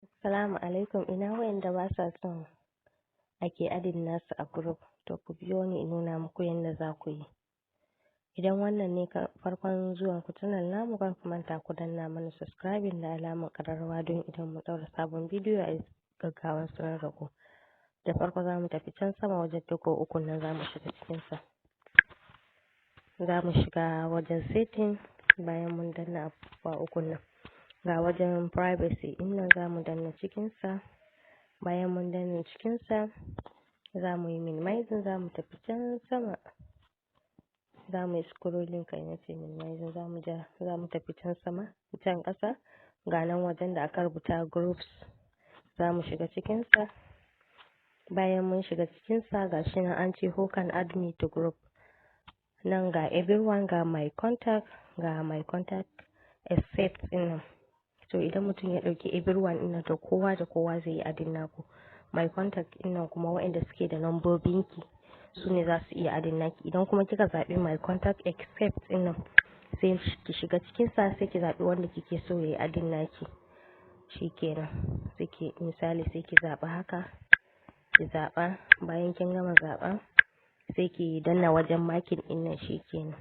Assalamu alaikum, ina wayanda ba sa son ake adin nasu a group, to ku biyo ni in nuna muku yadda za ku yi. Idan wannan ne farkon zuwan ku channel namu, kan ku manta ku danna mana subscribing da alamar kararrawa don idan mu daura sabon bidiyo a gaggawan sanar da ku. Da farko za mu tafi can sama wajen dugo uku nan za mu shiga cikinsa. Za mu shiga wajen setting, bayan mun danna abubuwa uku nan. Ga wajen privacy inda za mu danna cikinsa, bayan mun danna cikinsa za mu yi minimizing, za mu tafi can sama, za mu yi scrolling kai na ce minimizing, za mu tafi can sama can ƙasa, ga nan wajen da aka rubuta groups za mu shiga cikinsa. Bayan mun shiga cikinsa ga shi nan an ce who can add me to group, nan ga everyone, ga my contact except nan. To idan mutum ya ɗauki everyone ɗin to kowa da kowa zai yi adin naku. My contact ɗin kuma waɗanda suke da lambobinki su ne za su iya adin naki. Idan kuma kika zaɓi my contact except ɗin sai ki shiga cikinsa, sai ki zaɓi wanda kike so ya yi adin naki. Shikenan, sai ki misali sai ki zaɓa haka, ki zaɓa, bayan kin gama zaɓa sai ki danna wajen makin ɗin nan shikenan.